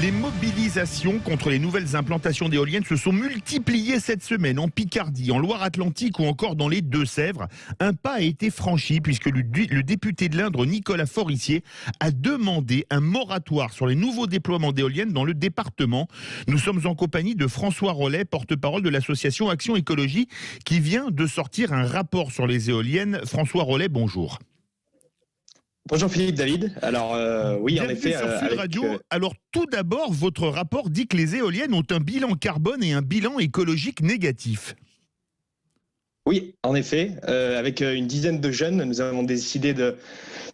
Les mobilisations contre les nouvelles implantations d'éoliennes se sont multipliées cette semaine en Picardie, en Loire-Atlantique ou encore dans les Deux-Sèvres. Un pas a été franchi puisque le député de l'Indre, Nicolas Forissier, a demandé un moratoire sur les nouveaux déploiements d'éoliennes dans le département. Nous sommes en compagnie de François Rollet, porte-parole de l'association Action Écologie, qui vient de sortir un rapport sur les éoliennes. François Rollet, bonjour. Bonjour Philippe David. Alors oui, en effet. Sur Sud Radio. Alors tout d'abord, votre rapport dit que les éoliennes ont un bilan carbone et un bilan écologique négatif. Oui, en effet. Avec une dizaine de jeunes, nous avons décidé de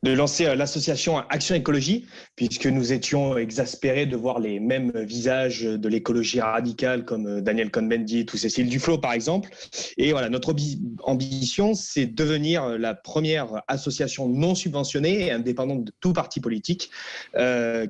lancer l'association Action Écologie, puisque nous étions exaspérés de voir les mêmes visages de l'écologie radicale comme Daniel Cohn-Bendit ou Cécile Duflot, par exemple. Et voilà, notre ambition, c'est de devenir la première association non subventionnée et indépendante de tout parti politique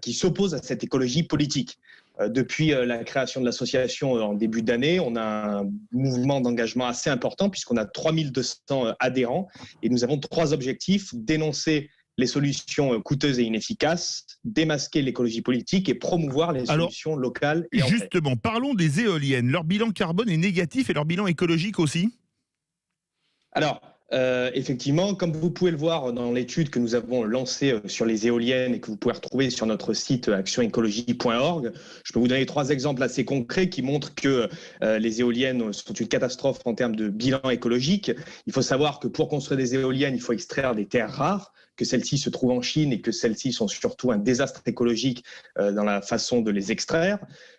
qui s'oppose à cette écologie politique. Depuis la création de l'association en début d'année, on a un mouvement d'engagement assez important puisqu'on a 3200 adhérents et nous avons 3 objectifs: dénoncer les solutions coûteuses et inefficaces, démasquer l'écologie politique et promouvoir les solutions locales. Et justement, parlons des éoliennes. Leur bilan carbone est négatif et leur bilan écologique aussi ? Alors, effectivement, comme vous pouvez le voir dans l'étude que nous avons lancée sur les éoliennes et que vous pouvez retrouver sur notre site actionécologie.org, je peux vous donner 3 exemples assez concrets qui montrent que les éoliennes sont une catastrophe en termes de bilan écologique. Il faut savoir que pour construire des éoliennes, il faut extraire des terres rares, que celles-ci se trouvent en Chine et que celles-ci sont surtout un désastre écologique dans la façon de les extraire.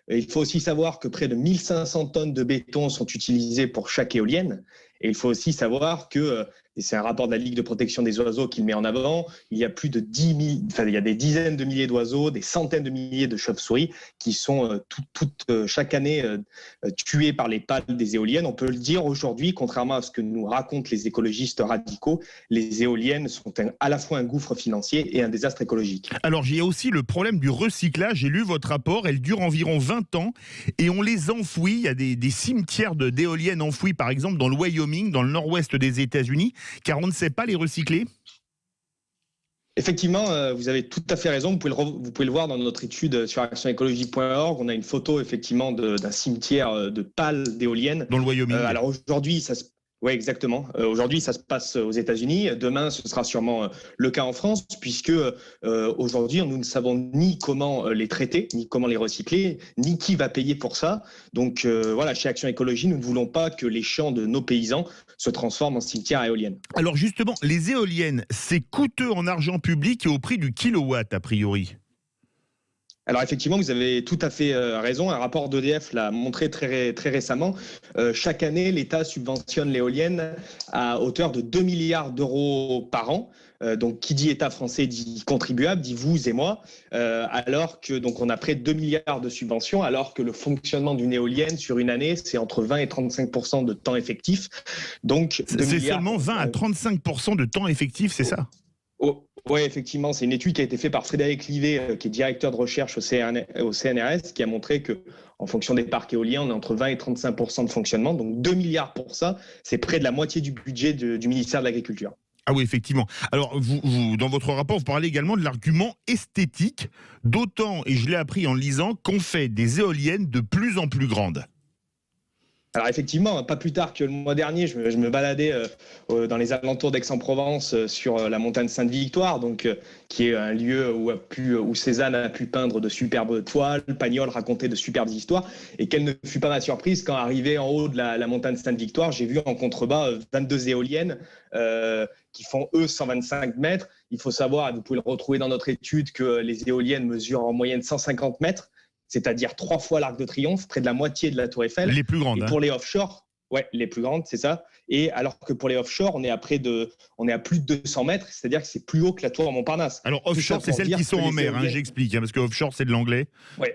Il faut aussi savoir que près de 1500 tonnes de béton sont utilisées pour chaque éolienne. Et il faut aussi savoir que, et c'est un rapport de la Ligue de protection des oiseaux qui le met en avant, il y a plus de il y a des dizaines de milliers d'oiseaux, des centaines de milliers de chauves-souris qui sont chaque année tués par les pales des éoliennes. On peut le dire aujourd'hui, contrairement à ce que nous racontent les écologistes radicaux, les éoliennes sont à la fois un gouffre financier et un désastre écologique. Alors, il y a aussi le problème du recyclage. J'ai lu votre rapport, elle dure environ 20 ans et on les enfouit. Il y a des cimetières d'éoliennes enfouies, par exemple, dans le Wyoming, dans le nord-ouest des États-Unis, car on ne sait pas les recycler. Effectivement, vous avez tout à fait raison. Vous pouvez le voir dans notre étude sur actionécologie.org. On a une photo effectivement d'un cimetière de pales d'éoliennes. Dans le Wyoming. Alors aujourd'hui, oui, exactement. Aujourd'hui, ça se passe aux États-Unis. Demain, ce sera sûrement le cas en France, puisque aujourd'hui, nous ne savons ni comment les traiter, ni comment les recycler, ni qui va payer pour ça. Donc voilà, chez Action Écologie, nous ne voulons pas que les champs de nos paysans se transforment en cimetières éoliennes. Alors justement, les éoliennes, c'est coûteux en argent public et au prix du kilowatt, a priori. Alors effectivement, vous avez tout à fait raison. Un rapport d'EDF l'a montré très récemment. Chaque année, l'État subventionne l'éolienne à hauteur de 2 milliards d'euros par an. Donc, qui dit État français dit contribuable, dit vous et moi. Alors que donc on a près de 2 milliards de subventions, alors que le fonctionnement d'une éolienne sur une année, c'est entre 20 et 35% de temps effectif. Donc, c'est seulement 20 à 35% de temps effectif, c'est ça ? Oui, effectivement, c'est une étude qui a été faite par Frédéric Livet, qui est directeur de recherche au CNRS, qui a montré que, en fonction des parcs éoliens, on est entre 20 et 35% de fonctionnement. Donc 2 milliards pour ça, c'est près de la moitié du budget du ministère de l'Agriculture. Ah oui, effectivement. Alors, vous, dans votre rapport, vous parlez également de l'argument esthétique, d'autant, et je l'ai appris en lisant, qu'on fait des éoliennes de plus en plus grandes. Alors effectivement, pas plus tard que le mois dernier, je me baladais dans les alentours d'Aix-en-Provence sur la montagne Sainte-Victoire, donc qui est un lieu où Cézanne a pu peindre de superbes toiles, Pagnol racontait de superbes histoires, et quelle ne fut pas ma surprise quand, arrivé en haut de la montagne Sainte-Victoire, j'ai vu en contrebas 22 éoliennes qui font 125 mètres. Il faut savoir, et vous pouvez le retrouver dans notre étude, que les éoliennes mesurent en moyenne 150 mètres. C'est-à-dire 3 fois l'Arc de Triomphe, près de la moitié de la Tour Eiffel. Les plus grandes. Et pour les offshore, ouais, les plus grandes, c'est ça. Et alors que pour les offshore, on est à plus de 200 mètres, c'est-à-dire que c'est plus haut que la Tour Montparnasse. Alors offshore, c'est celles qui sont en mer, éoliennes... j'explique, parce que offshore, c'est de l'anglais. Oui,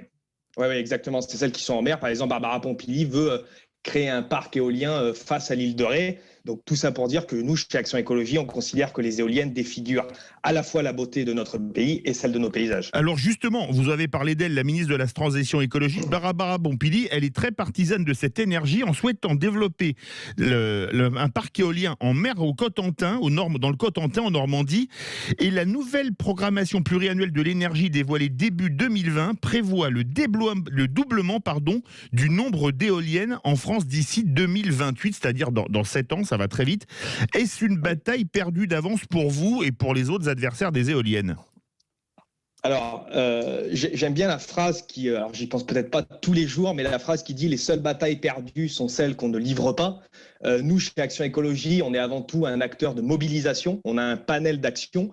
exactement, c'est celles qui sont en mer. Par exemple, Barbara Pompili veut créer un parc éolien face à l'île de Ré. Donc tout ça pour dire que nous, chez Action Écologie, on considère que les éoliennes défigurent à la fois la beauté de notre pays et celle de nos paysages. Alors justement, vous avez parlé d'elle, la ministre de la Transition écologique, Barbara Pompili, elle est très partisane de cette énergie en souhaitant développer un parc éolien en mer au Cotentin, dans le Cotentin, en Normandie. Et la nouvelle programmation pluriannuelle de l'énergie dévoilée début 2020 prévoit le doublement du nombre d'éoliennes en France d'ici 2028, c'est-à-dire dans 7 ans, ça va très vite. Est-ce une bataille perdue d'avance pour vous et pour les autres adversaires des éoliennes ? Alors, j'aime bien la phrase qui, alors j'y pense peut-être pas tous les jours, mais la phrase qui dit « les seules batailles perdues sont celles qu'on ne livre pas ». Nous, chez Action Écologie, on est avant tout un acteur de mobilisation. On a un panel d'actions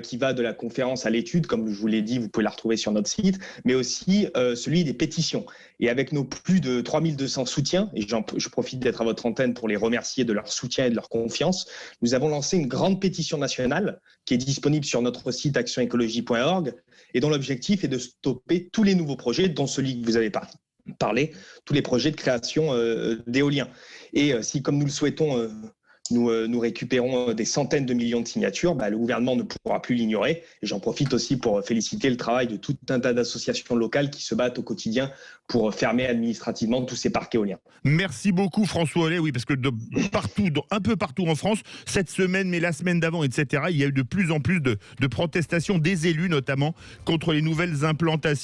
qui va de la conférence à l'étude, comme je vous l'ai dit, vous pouvez la retrouver sur notre site, mais aussi celui des pétitions. Et avec nos plus de 3200 soutiens, et je profite d'être à votre antenne pour les remercier de leur soutien et de leur confiance, nous avons lancé une grande pétition nationale qui est disponible sur notre site actionécologie.org et dont l'objectif est de stopper tous les nouveaux projets, dont celui que vous avez parlé, tous les projets de création d'éoliens. Et si, comme nous le souhaitons, nous récupérons des centaines de millions de signatures, le gouvernement ne pourra plus l'ignorer. Et j'en profite aussi pour féliciter le travail de tout un tas d'associations locales qui se battent au quotidien pour fermer administrativement tous ces parcs éoliens. Merci beaucoup François Hollet, oui, parce que un peu partout en France, cette semaine, mais la semaine d'avant, etc., il y a eu de plus en plus de protestations des élus, notamment contre les nouvelles implantations.